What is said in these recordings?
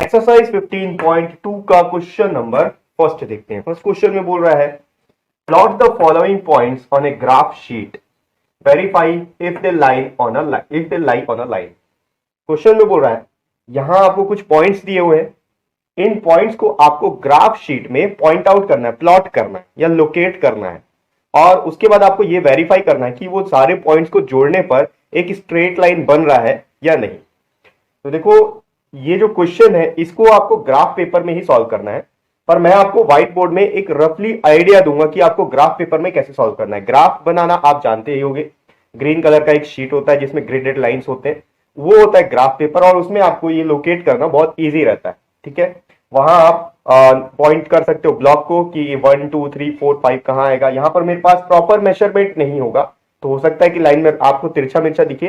Exercise 15.2 का question number first देखते हैं। फर्स्ट क्वेश्चन में बोल रहा है plot the following points on a graph sheet, verify if they lie on a line. Question में बोल रहा है यहां आपको कुछ पॉइंट्स दिए हुए हैं, इन पॉइंट्स को आपको ग्राफ शीट में पॉइंट आउट करना है, प्लॉट करना है या लोकेट करना है, और उसके बाद आपको यह वेरीफाई करना है कि वो सारे पॉइंट्स को जोड़ने पर एक स्ट्रेट लाइन बन रहा है या नहीं। तो देखो ये जो क्वेश्चन है इसको आपको ग्राफ पेपर में ही सॉल्व करना है, पर मैं आपको व्हाइट बोर्ड में एक रफली आइडिया दूंगा कि आपको ग्राफ पेपर में कैसे सॉल्व करना है। ग्राफ बनाना आप जानते ही होंगे, ग्रीन कलर का एक शीट होता है जिसमें ग्रिडेड लाइंस होते हैं, वो होता है ग्राफ पेपर, और उसमें आपको ये लोकेट करना बहुत ईजी रहता है। ठीक है, वहां आप पॉइंट कर सकते हो ब्लॉक को कि 1 2 3 4 5 कहां आएगा। यहां पर मेरे पास प्रॉपर मेजरमेंट नहीं होगा तो हो सकता है कि लाइन में आपको तिरछा मिर्चा दिखे,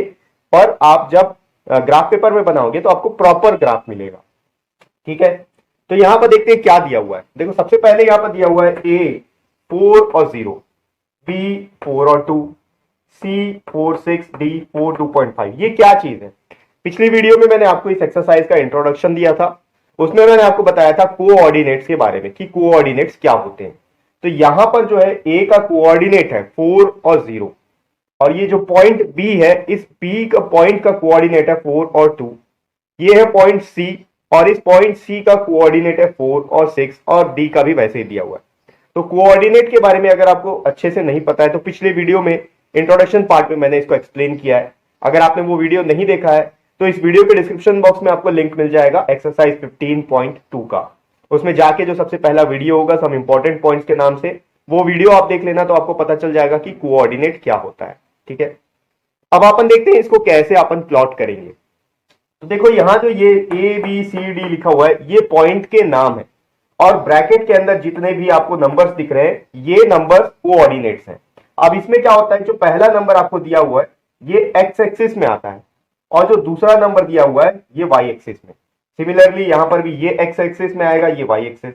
पर आप जब ग्राफ पेपर में बनाओगे तो आपको प्रॉपर ग्राफ मिलेगा। ठीक है, तो यहां पर देखते हैं क्या दिया हुआ है। देखो सबसे पहले यहां पर दिया हुआ है ए 4 और 0, बी 4 और 2, सी 4 6, डी 4 2.5। ये क्या चीज है? पिछली वीडियो में मैंने आपको इस एक्सरसाइज का इंट्रोडक्शन दिया था, उसमें मैंने आपको बताया था कोऑर्डिनेट्स के बारे में कि कोऑर्डिनेट्स क्या होते हैं। तो यहां पर जो है ए का कोऑर्डिनेट है 4 और 0, और ये जो पॉइंट बी है इस बी का पॉइंट का कोऑर्डिनेट है 4 और 2। ये है पॉइंट सी, और इस पॉइंट सी का कोऑर्डिनेट है 4 और 6, और डी का भी वैसे ही दिया हुआ है। तो कोऑर्डिनेट के बारे में अगर आपको अच्छे से नहीं पता है तो पिछले वीडियो में इंट्रोडक्शन पार्ट में मैंने इसको एक्सप्लेन किया है। अगर आपने वो वीडियो नहीं देखा है तो इस वीडियो के डिस्क्रिप्शन बॉक्स में आपको लिंक मिल जाएगा एक्सरसाइज 15.2 का, उसमें जाके जो सबसे पहला वीडियो होगा सम इंपॉर्टेंट पॉइंट्स के नाम से, वो वीडियो आप देख लेना तो आपको पता चल जाएगा कि कोऑर्डिनेट क्या होता है। ठीक है, अब अपन देखते हैं इसको कैसे अपन प्लॉट करेंगे। तो देखो यहां जो ये ए बी सी डी लिखा हुआ है ये पॉइंट के नाम है, और ब्रैकेट के अंदर जितने भी आपको नंबर्स दिख रहे हैं ये नंबर्स कोऑर्डिनेट्स हैं। अब इसमें क्या होता है, जो पहला नंबर आपको दिया हुआ है ये एक्स एक्सिस में आता है, और जो दूसरा नंबर दिया हुआ है ये वाई एक्सिस में। सिमिलरली यहां पर भी ये एक्स एक्सिस में आएगा, ये वाई एक्सिस,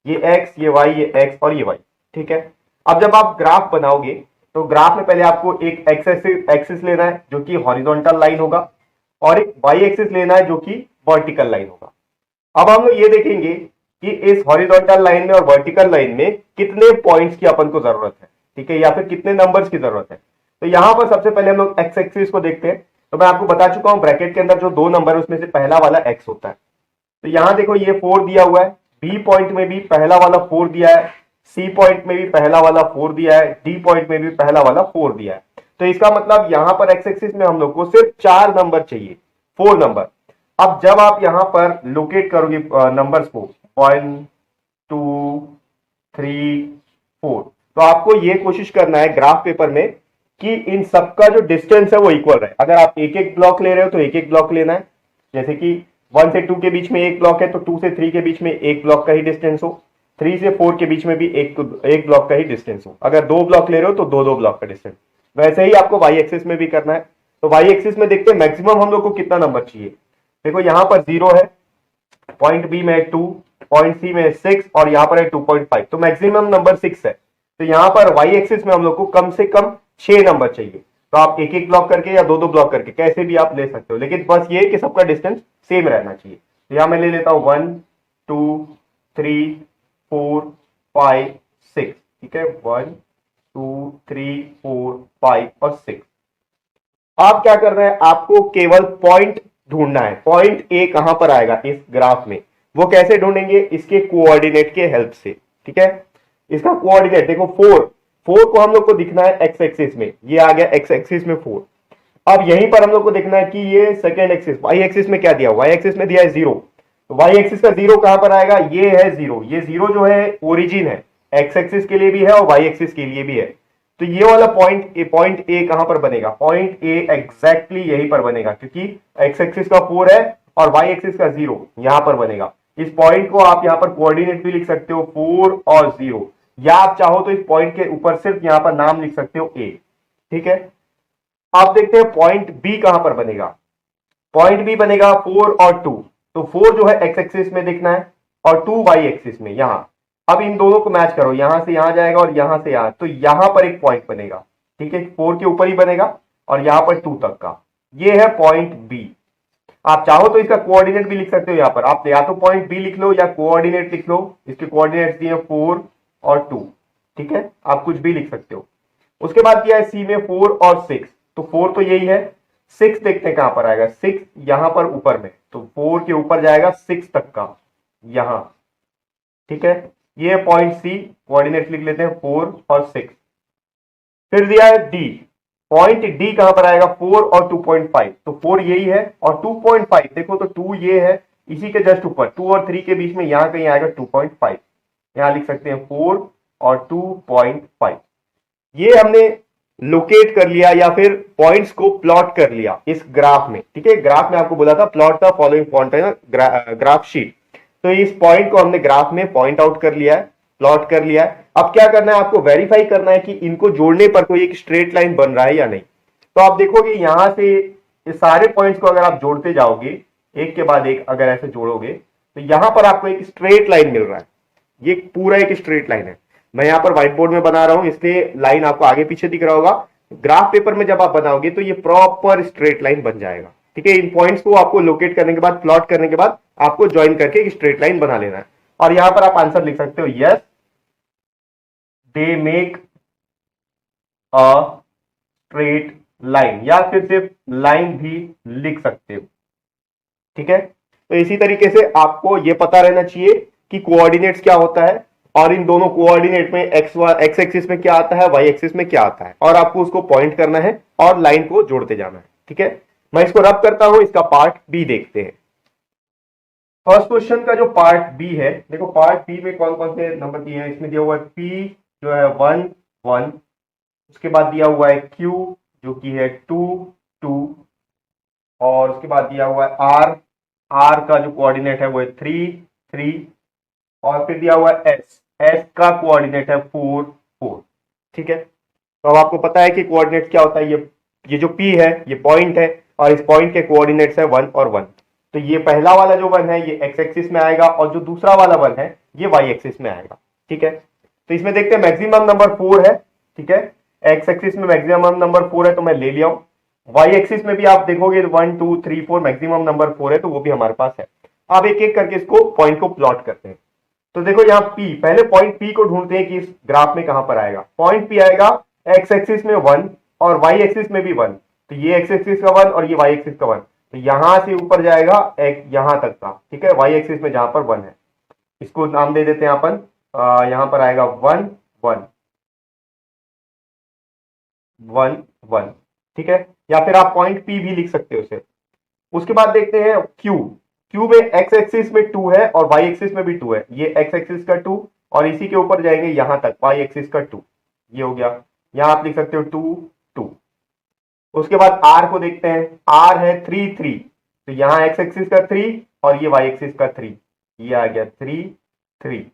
ये एक्स, ये वाई, ये एक्स और ये वाई। ठीक है, अब जब आप ग्राफ बनाओगे तो ग्राफ में पहले आपको एक एक्सिस लेना है जो कि हॉरिजॉन्टल लाइन होगा, और एक वाई एक्सिस लेना है जो कि वर्टिकल लाइन होगा। अब हम लोग ये देखेंगे कि इस हॉरिजॉन्टल लाइन में और वर्टिकल लाइन में कितने पॉइंट्स की अपन को जरूरत है, ठीक है, या फिर कितने नंबर्स की जरूरत है। तो यहां पर सबसे पहले हम लोग एक्स एक्सिस को देखते हैं। तो मैं आपको बता चुका हूं ब्रैकेट के अंदर जो दो नंबर है उसमें से पहला वाला एक्स होता है। तो यहां देखो ये 4 दिया हुआ है, बी पॉइंट में भी पहला वाला 4 दिया है, सी पॉइंट में भी पहला वाला 4 दिया है, डी पॉइंट में भी पहला वाला 4 दिया है। तो इसका मतलब यहां पर एक्स एक्सिस में हम लोग को सिर्फ 4 नंबर चाहिए, 4 नंबर। अब जब आप यहां पर लोकेट करोगे नंबर्स को 1 2 3 4, तो आपको ये कोशिश करना है ग्राफ पेपर में कि इन सबका जो डिस्टेंस है वो इक्वल रहे। अगर आप एक एक ब्लॉक ले रहे हो तो एक एक ब्लॉक लेना है, जैसे कि 1 से 2 के बीच में एक ब्लॉक है तो 2 से 3 के बीच में एक ब्लॉक का ही डिस्टेंस हो, 3 से 4 के बीच में भी एक ब्लॉक का ही डिस्टेंस हो। अगर 2 ब्लॉक ले रहे हो तो 2 ब्लॉक का डिस्टेंस। वैसे ही आपको वाई एक्सिस में भी करना है। तो वाई एक्सिस में देखते हैं मैक्सिमम हम लोग को कितना नंबर चाहिए। देखो यहां पर 0 है, पॉइंट बी में 2, पॉइंट सी में 6, और यहां पर है 2.5, तो मैक्सिमम नंबर 6 है। तो यहां पर वाई एक्सिस में हम लोग को कम से कम 6 नंबर चाहिए। तो आप एक एक ब्लॉक करके या 2 ब्लॉक करके कैसे भी आप ले सकते हो, लेकिन बस ये कि सबका डिस्टेंस सेम रहना चाहिए। तो यहां मैं ले लेता हूं 1 2 3 4 5 6। ठीक है, 1 2 3 4 5 और 6। आप क्या कर रहे हैं, आपको केवल पॉइंट ढूंढना है। पॉइंट ए कहां पर आएगा इस ग्राफ में, वो कैसे ढूंढेंगे, इसके कोऑर्डिनेट के हेल्प से। ठीक है, इसका कोऑर्डिनेट देखो 4 को हम लोग को दिखना है एक्स एक्सिस में, ये आ गया एक्स एक्सिस में 4। अब यहीं पर हम लोग को देखना है कि ये सेकेंड एक्सिस वाई एक्सिस में क्या दिया, वाई एक्सिस में दिया है 0। तो वाई एक्सिस का 0 कहां पर आएगा, ये है 0। ये 0 जो है ओरिजिन है, एक्स एक्सिस के लिए भी है और वाई एक्सिस के लिए भी है। तो ये वाला पॉइंट ए कहां पर बनेगा, पॉइंट ए एग्जैक्टली यहीं पर बनेगा, क्योंकि एक्स एक्सिस का 4 है और वाई एक्सिस का 0 यहां पर बनेगा। इस पॉइंट को आप यहां पर कोऑर्डिनेट भी लिख सकते हो 4 और 0, या आप चाहो तो इस पॉइंट के ऊपर सिर्फ यहां पर नाम लिख सकते हो ए। ठीक है, आप देखते हैं पॉइंट बी कहां पर बनेगा। पॉइंट बी बनेगा 4 और 2। तो 4 जो है एक्स एक्सिस में दिखना है और 2 वाई एक्सिस में यहां। अब इन दोनों को मैच करो, यहां से यहां जाएगा और यहां से यहां, तो यहां पर एक पॉइंट बनेगा। ठीक है, 4 के ऊपर ही बनेगा और यहां पर 2 तक का, ये है पॉइंट बी। आप चाहो तो इसका कोऑर्डिनेट भी लिख सकते हो। यहाँ पर आप या तो पॉइंट बी लिख लो या कोऑर्डिनेट लिख लो। इसके कोऑर्डिनेट दिए 4 और 2, ठीक है, आप कुछ भी लिख सकते हो। उसके बाद दिया है सी में 4 और 6, तो 4 तो यही है, 6 देखते हैं कहां पर आएगा। 6 यहां पर ऊपर में, तो 4 के ऊपर जाएगा 6 तक का यहां, ठीक है। ये पॉइंट सी, कोऑर्डिनेट लिख लेते हैं 4 और 6। फिर दिया है डी, पॉइंट डी कहां पर आएगा 4 और 2.5, तो 4 यही है और 2.5 देखो तो 2 ये है, इसी के जस्ट ऊपर 2 और 3 के बीच में यहां कहीं आएगा 2.5, यहां लिख सकते हैं 4 और 2.5। ये हमने लोकेट कर लिया या फिर पॉइंट्स को प्लॉट कर लिया इस ग्राफ में, ठीक है। ग्राफ में आपको बोला था प्लॉट द फॉलोइंग पॉइंट है ना, ग्राफ शीट। तो इस पॉइंट को हमने ग्राफ में पॉइंट आउट कर लिया है, प्लॉट कर लिया है। अब क्या करना है, आपको वेरीफाई करना है कि इनको जोड़ने पर कोई एक स्ट्रेट लाइन बन रहा है या नहीं। तो आप देखोगे यहां से ये सारे पॉइंट्स को अगर आप जोड़ते जाओगे एक के बाद एक, अगर ऐसे जोड़ोगे तो यहां पर आपको एक स्ट्रेट लाइन मिल रहा है। ये पूरा एक स्ट्रेट लाइन है। मैं यहां पर व्हाइट बोर्ड में बना रहा हूं इसलिए लाइन आपको आगे पीछे दिख रहा होगा। ग्राफ पेपर में जब आप बनाओगे तो ये प्रॉपर स्ट्रेट लाइन बन जाएगा, ठीक है। इन पॉइंट्स को आपको लोकेट करने के बाद, प्लॉट करने के बाद आपको ज्वाइन करके एक स्ट्रेट लाइन बना लेना है। और यहां पर आप आंसर लिख सकते हो yes they make a straight line, या फिर सिर्फ लाइन भी लिख सकते हो, ठीक है। तो इसी तरीके से आपको यह पता रहना चाहिए कि कोऑर्डिनेट्स क्या होता है और इन दोनों कोऑर्डिनेट में एक्स एक्सिस में क्या आता है, वाई एक्सिस में क्या आता है, और आपको उसको पॉइंट करना है और लाइन को जोड़ते जाना है, ठीक है। मैं इसको रब करता हूं, इसका पार्ट बी देखते हैं। फर्स्ट क्वेश्चन का जो पार्ट बी है, देखो पार्ट बी में कौन कौन से नंबर दिए हैं। इसमें दिया हुआ है पी जो है 1 1, उसके बाद दिया हुआ है क्यू जो कि है 2 2, और उसके बाद दिया हुआ है आर, आर का जो कोऑर्डिनेट है वो है 3 3, और फिर दिया हुआ है एस, एस का कोऑर्डिनेट है 4 4, ठीक है। तो अब आपको पता है कि कोऑर्डिनेट क्या होता है। ये जो पी है ये पॉइंट है और इस पॉइंट के कोऑर्डिनेट्स है 1 और 1। तो ये पहला वाला जो 1 है ये एक्स एक्सिस में आएगा और जो दूसरा वाला 1 है ये वाई एक्सिस में आएगा, ठीक है। तो इसमें देखते हैं मैक्सिमम नंबर 4 है, ठीक है। एक्स एक्सिस में मैक्सिमम नंबर 4 है तो मैं ले लिया हूं। वाई एक्सिस में भी आप देखोगे 1 2 3 4 मैक्सिमम नंबर 4 है, तो वो भी हमारे पास है। अब एक एक करके इसको पॉइंट को प्लॉट करते हैं। तो देखो यहाँ P, पहले पॉइंट P को ढूंढते हैं कि इस ग्राफ में कहां पर आएगा। पॉइंट P आएगा एक्स एक्सिस में 1 और वाई एक्सिस में भी 1, तो ये एक्स एक्सिस का 1 और ये वाई एक्सिस का 1, तो यहां से ऊपर जाएगा एक यहां तक का, ठीक है, वाई एक्सिस में जहां पर 1 है। इसको नाम दे देते हैं अपन, यहां पर आएगा 1 1 1 1, ठीक है। या फिर आप पॉइंट P भी लिख सकते हो उसे। उसके बाद देखते हैं Q, क्यू में एक्स एक्सिस में 2 है और वाई एक्सिस में भी 2 है। ये एक्स एक्सिस का 2 और इसी के ऊपर जाएंगे यहां तक वाई एक्सिस का 2, ये हो गया। यहां आप लिख सकते हो 2 2। उसके बाद आर को देखते हैं, आर है 3 3, तो यहां एक्स एक्सिस का 3 और ये वाई एक्सिस का 3, ये आ गया 3 3।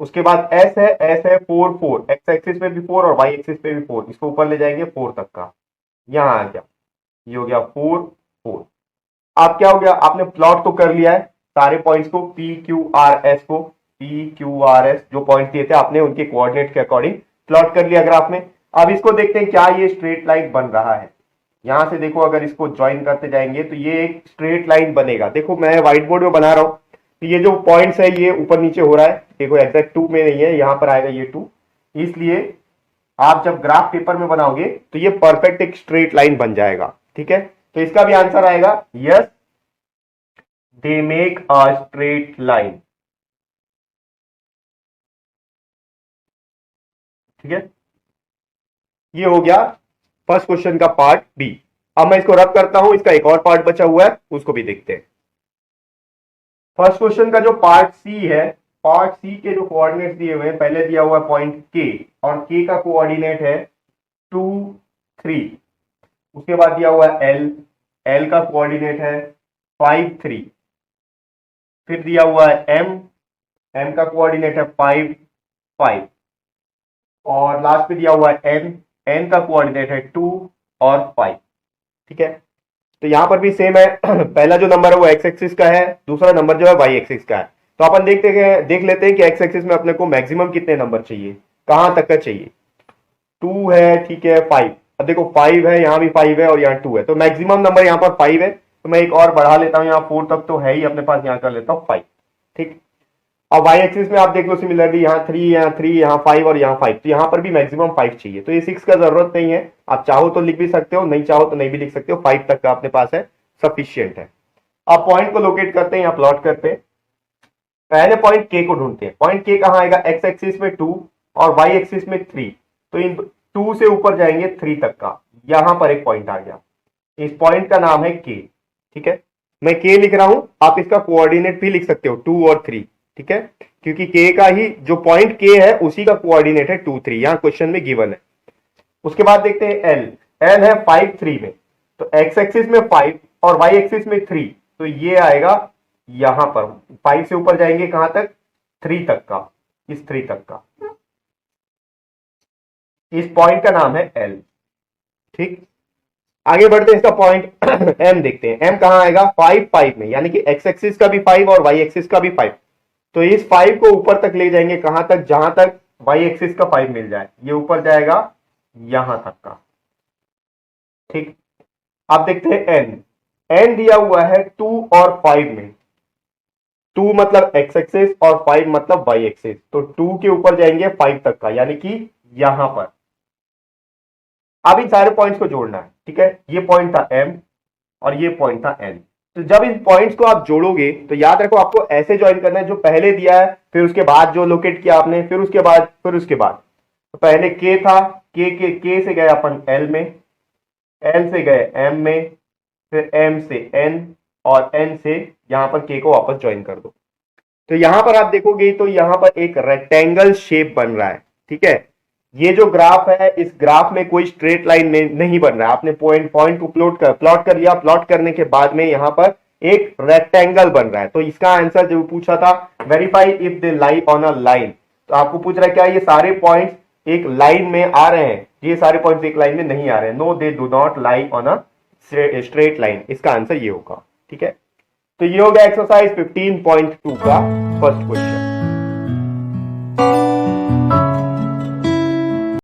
उसके बाद एस है 4 4, एक्स एक्सिस में भी 4 और वाई एक्सिस पे भी 4, इसको ऊपर ले जाएंगे 4 तक का, यहां आ गया, ये हो गया 4 4। आप क्या हो गया, आपने प्लॉट तो कर लिया है सारे पॉइंट्स को, पी क्यू आर एस को, पी क्यू आर एस जो पॉइंट दिए थे आपने उनके कोऑर्डिनेट के अकॉर्डिंग प्लॉट कर लिया ग्राफ में। अब इसको देखते हैं क्या ये स्ट्रेट लाइन बन रहा है। यहां से देखो अगर इसको ज्वाइन करते जाएंगे तो ये एक स्ट्रेट लाइन बनेगा। देखो मैं व्हाइट बोर्ड में बना रहा हूं, तो ये जो पॉइंट्स है ये ऊपर नीचे हो रहा है, देखो एग्जैक्ट 2 में नहीं है, यहां पर आएगा ये 2, इसलिए आप जब ग्राफ पेपर में बनाओगे तो ये परफेक्ट एक स्ट्रेट लाइन बन जाएगा, ठीक है। तो इसका भी आंसर आएगा yes they make a straight line, ठीक है। ये हो गया फर्स्ट क्वेश्चन का पार्ट बी। अब मैं इसको रब करता हूं, इसका एक और पार्ट बचा हुआ है उसको भी देखते हैं। फर्स्ट क्वेश्चन का जो पार्ट सी है, पार्ट सी के जो कोऑर्डिनेट्स दिए हुए हैं, पहले दिया हुआ है पॉइंट के और के का कोऑर्डिनेट है 2 3, उसके बाद दिया हुआ है एल, एल का कोऑर्डिनेट है 5 3, फिर दिया हुआ है एम, एम का कोऑर्डिनेट है 5 5, और लास्ट पे दिया हुआ है एन, एन का कोऑर्डिनेट है 2 और 5, ठीक है। तो यहां पर भी सेम है पहला जो नंबर है वो एक्स एक्सिस का है, दूसरा नंबर जो है वाई एक्सिस का है। तो अपन देख लेते हैं कि एक्स एक्सिस में अपने को मैक्सिमम कितने नंबर चाहिए, कहां तक का चाहिए। 2 है, ठीक है, 5, अब देखो 5 है, यहां भी 5 है और यहाँ 2 है, तो मैक्सिमम नंबर यहाँ पर 5 है। तो मैं एक और बढ़ा लेता हूं, यहाँ 4 तक तो है ही अपने पास, यहाँ कर लेता हूँ 5। ठीक, अब वाई एक्सिस में आप देख लो सिमिलरली, यहाँ 3, यहाँ 3, यहाँ 5 और यहाँ 5, तो यहाँ पर भी मैक्सिमम 5 चाहिए। तो ये 6 का जरूरत नहीं है, आप चाहो तो लिख भी सकते हो, नहीं चाहो तो नहीं भी लिख सकते हो, 5 तक का अपने पास है, सफिशियंट है। अब पॉइंट को लोकेट करते हैं, यहाँ प्लॉट करते हैं। पहले पॉइंट के को ढूंढते हैं। पॉइंट के कहां आएगा, एक्स एक्सिस में 2 और वाई एक्सिस में 3, तो इन 2 से ऊपर जाएंगे 3 तक का, यहां पर एक पॉइंट आ गया, इस पॉइंट का नाम है के। ठीक है, मैं के लिख रहा हूं, आप इसका कोऑर्डिनेट भी लिख सकते हो 2 और 3। ठीक है, क्योंकि के का ही जो पॉइंट के है उसी का कोऑर्डिनेट है 2, 3, यहां क्वेश्चन में गिवन है। उसके बाद देखते हैं एल, एल है 5, 3 में, तो एक्स एक्सिस में 5 और वाई एक्सिस में 3, तो ये आएगा यहां पर। 5 से ऊपर जाएंगे कहां तक, 3 तक का, इस 3 तक का, इस पॉइंट का नाम है एल। ठीक, आगे बढ़ते हैं, इसका पॉइंट एम देखते हैं। एम कहां आएगा, 5, 5 में, यानी कि एक्स एक्सिस का भी 5 और वाई एक्सिस का भी 5, तो इस 5 को ऊपर तक ले जाएंगे, कहां तक, जहां तक वाई एक्सिस का 5 मिल जाए, ये ऊपर जाएगा यहां तक का। ठीक, अब देखते हैं एन, एन दिया हुआ है 2 और 5 में, 2 मतलब एक्स एक्सिस और 5 मतलब वाई एक्सिस, तो 2 के ऊपर जाएंगे 5 तक का, यानी कि यहां पर। अब इन सारे पॉइंट्स को जोड़ना है। ठीक है, ये पॉइंट था एम और ये पॉइंट था एन। तो जब इन पॉइंट्स को आप जोड़ोगे तो याद रखो आपको ऐसे ज्वाइन करना है, जो पहले दिया है, फिर उसके बाद जो लोकेट किया आपने, फिर उसके बाद, फिर उसके बाद। तो पहले के था, के से गए अपन एल में, एल से गए एम में, फिर एम से एन, और एन से यहां पर के को वापस ज्वाइन कर दो। तो यहां पर आप देखोगे तो यहां पर एक रेक्टेंगल शेप बन रहा है। ठीक है, ये जो ग्राफ है, इस ग्राफ में कोई स्ट्रेट लाइन नहीं बन रहा है। आपने पॉइंट को प्लॉट कर लिया, प्लॉट करने के बाद में यहां पर एक रेक्टेंगल बन रहा है। तो इसका आंसर जो पूछा था, verify if they lie on a line, तो आपको पूछ रहा है क्या ये सारे पॉइंट्स एक लाइन में आ रहे हैं। ये सारे पॉइंट्स एक लाइन में नहीं आ रहे हैं, no they do not lie on a straight line, इसका आंसर ये होगा। ठीक है, तो ये हो गया एक्सरसाइज 15.2 का फर्स्ट क्वेश्चन।